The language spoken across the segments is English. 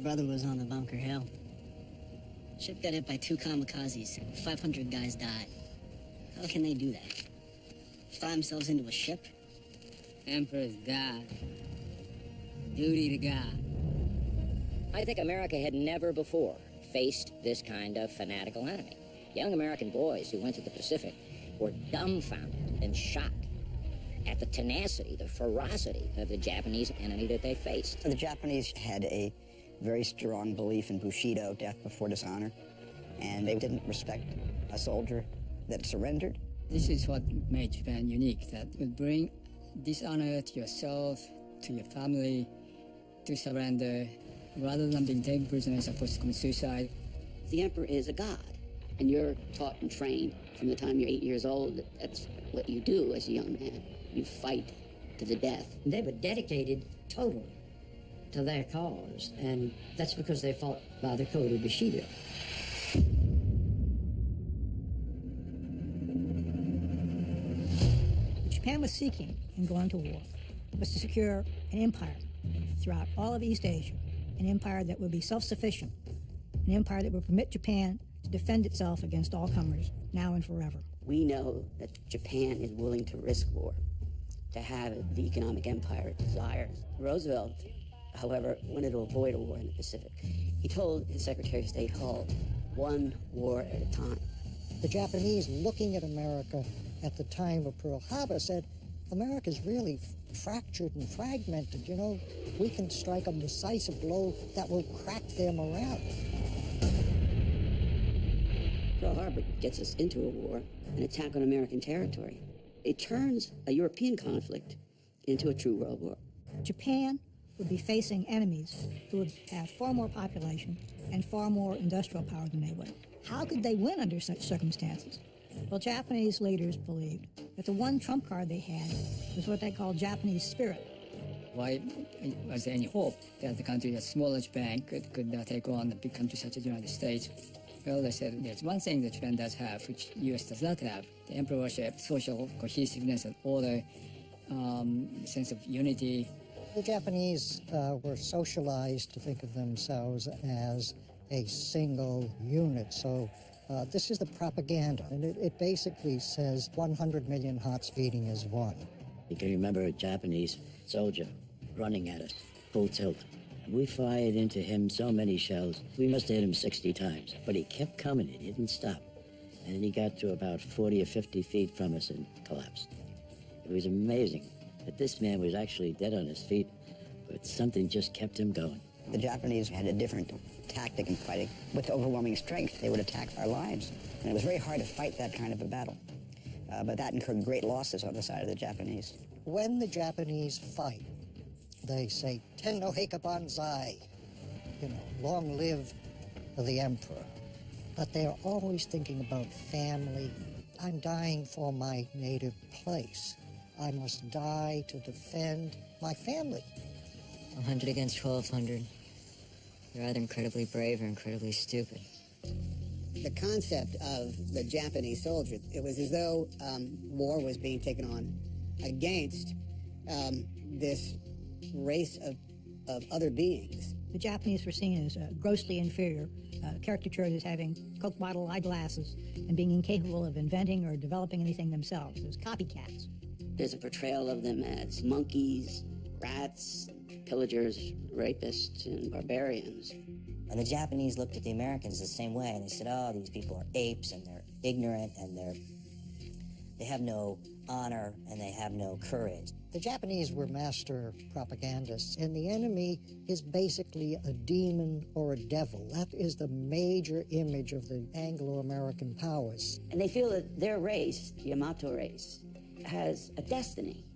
brother was on the Bunker Hill. Ship got hit by 2 kamikazes. 500 guys died. How can they do that? Fly themselves into a ship? Emperor's God. Duty to God. I think America had never before faced this kind of fanatical enemy. Young American boys who went to the Pacific were dumbfounded and shocked at the tenacity, the ferocity of the Japanese enemy that they faced. The Japanese had a very strong belief in Bushido, death before dishonor, and they didn't respect a soldier that surrendered. This is what made Japan unique, that would bring dishonor to yourself, to your family, to surrender, rather than being taken prisoner supposed to commit suicide. The emperor is a god, and you're taught and trained from the time you're 8 years old that that's what you do as a young man. You fight to the death. They were dedicated totally to their cause, and that's because they fought by the code of Bushido. What Japan was seeking in going to war was to secure an empire throughout all of East Asia, an empire that would be self-sufficient, an empire that would permit Japan to defend itself against all comers, now and forever. We know that Japan is willing to risk war to have the economic empire it desires. Roosevelt, however, wanted to avoid a war in the Pacific. He told his Secretary of State Hull, one war at a time. The Japanese, looking at America at the time of Pearl Harbor, said, America's really fractured and fragmented. You know, we can strike a decisive blow that will crack their morale. Pearl Harbor gets us into a war, an attack on American territory. It turns a European conflict into a true world war. Japan would be facing enemies who would have far more population and far more industrial power than they would. How could they win under such circumstances? Well, Japanese leaders believed that the one trump card they had was what they called Japanese spirit. Why was there any hope that the country, a smaller Japan, could take on a big country such as the United States? Well, they said there's one thing that Japan does have, which the U.S. does not have: the emperorship, social cohesiveness and order, sense of unity. The Japanese were socialized to think of themselves as a single unit. So this is the propaganda, and it basically says 100 million hearts beating as one. You can remember a Japanese soldier running at us, full tilt. We fired into him so many shells, we must have hit him 60 times. But he kept coming, he didn't stop. And then he got to about 40 or 50 feet from us and collapsed. It was amazing that this man was actually dead on his feet, but something just kept him going. The Japanese had a different tactic in fighting. With overwhelming strength, they would attack our lines. And it was very hard to fight that kind of a battle. But that incurred great losses on the side of the Japanese. When the Japanese fight, they say, Tenno Heika Banzai, you know, long live the emperor. But they're always thinking about family. I'm dying for my native place. I must die to defend my family. 100 against 1,200. You're either incredibly brave or incredibly stupid. The concept of the Japanese soldier, it was as though war was being taken on against this race of other beings. The Japanese were seen as grossly inferior, caricatured as having Coke bottle eyeglasses and being incapable of inventing or developing anything themselves. It was copycats. There's a portrayal of them as monkeys, rats, pillagers, rapists, and barbarians. And the Japanese looked at the Americans the same way, and they said, oh, these people are apes, and they're ignorant, and they have no honor, and they have no courage. The Japanese were master propagandists, and the enemy is basically a demon or a devil. That is the major image of the Anglo-American powers. And they feel that their race, the Yamato race, has a destiny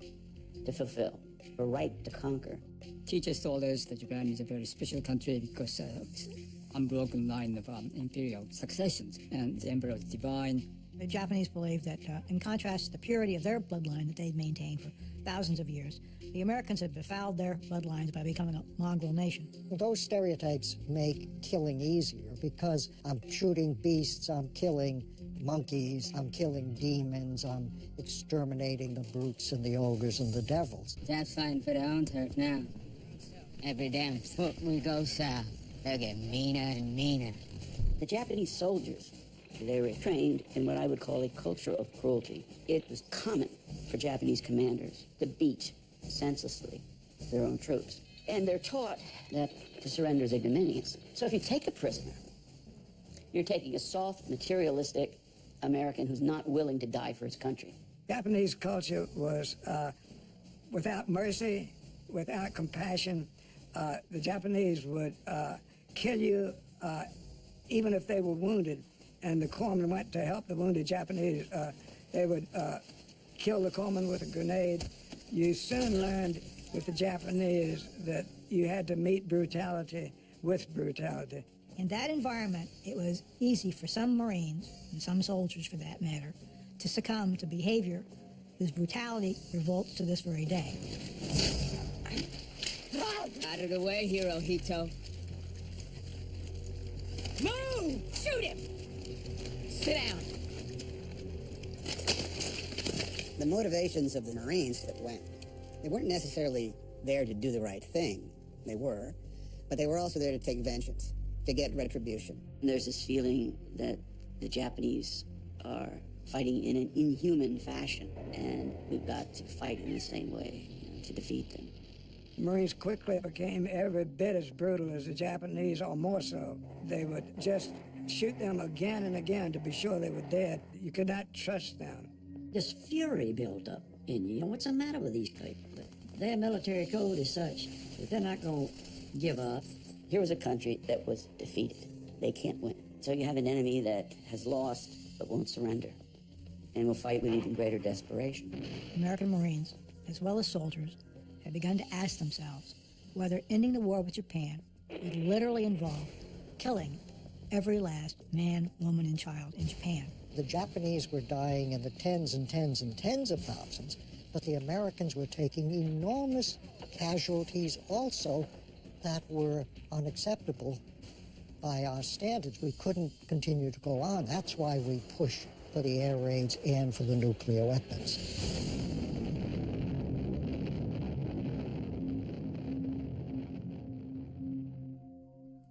to fulfill, a right to conquer. Teachers told us that Japan is a very special country because unbroken line of imperial successions, and the emperor is divine. The Japanese believed that, in contrast to the purity of their bloodline that they'd maintained for thousands of years, the Americans had befouled their bloodlines by becoming a mongrel nation. Those stereotypes make killing easier because I'm shooting beasts, I'm killing monkeys, I'm killing demons, I'm exterminating the brutes and the ogres and the devils. That's fine for their own turf now. Every damn foot we go south, They'll get meaner and meaner. The Japanese soldiers, they were trained in what I would call a culture of cruelty. It was common for Japanese commanders to beat senselessly their own troops. And they're taught that to surrender is ignominious. So if you take a prisoner, you're taking a soft, materialistic American who's not willing to die for his country. Japanese culture was without mercy, without compassion. The Japanese would kill you even if they were wounded. And the corpsman went to help the wounded Japanese. They would kill the corpsman with a grenade. You soon learned with the Japanese that you had to meet brutality with brutality. In that environment, it was easy for some Marines, and some soldiers for that matter, to succumb to behavior whose brutality revolts to this very day. Out of the way, Hirohito. Move! Shoot him! Sit down. The motivations of the Marines that went, they weren't necessarily there to do the right thing. They were, but they were also there to take vengeance, to get retribution. And there's this feeling that the Japanese are fighting in an inhuman fashion, and we've got to fight in the same way, to defeat them. The Marines quickly became every bit as brutal as the Japanese, or more so. They would just shoot them again and again to be sure they were dead. You could not trust them. This fury built up in you. What's the matter with these people? Their military code is such that they're not going to give up. Here was a country that was defeated. They can't win. So you have an enemy that has lost but won't surrender, and will fight with even greater desperation. American Marines, as well as soldiers, had begun to ask themselves whether ending the war with Japan would literally involve killing every last man, woman, and child in Japan. The Japanese were dying in the tens and tens and tens of thousands, but the Americans were taking enormous casualties also that were unacceptable by our standards. We couldn't continue to go on. That's why we pushed for the air raids and for the nuclear weapons.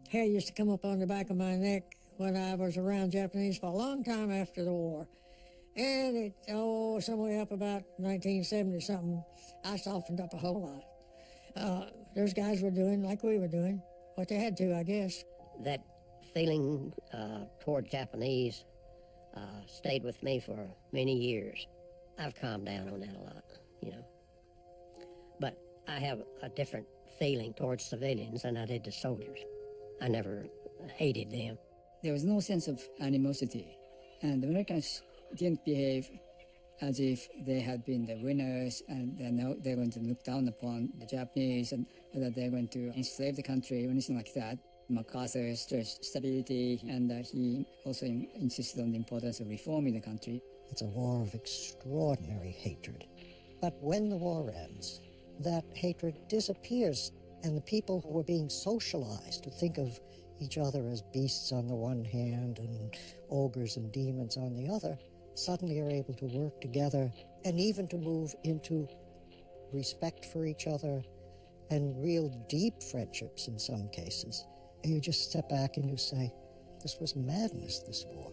Hair used to come up on the back of my neck when I was around Japanese for a long time after the war. And it, somewhere up about 1970-something, I softened up a whole lot. Those guys were doing like we were doing, what they had to, I guess. That feeling toward Japanese stayed with me for many years. I've calmed down on that a lot, But I have a different feeling towards civilians than I did to soldiers. I never hated them. There was no sense of animosity, and the Americans didn't behave as if they had been the winners and they're going to look down upon the Japanese and that they're going to enslave the country or anything like that. MacArthur stressed stability, and he also insisted on the importance of reforming the country. It's a war of extraordinary hatred. But when the war ends, that hatred disappears, and the people who were being socialized to think of each other as beasts on the one hand and ogres and demons on the other, suddenly are able to work together and even to move into respect for each other and real deep friendships in some cases. And you just step back and you say, this was madness, this war.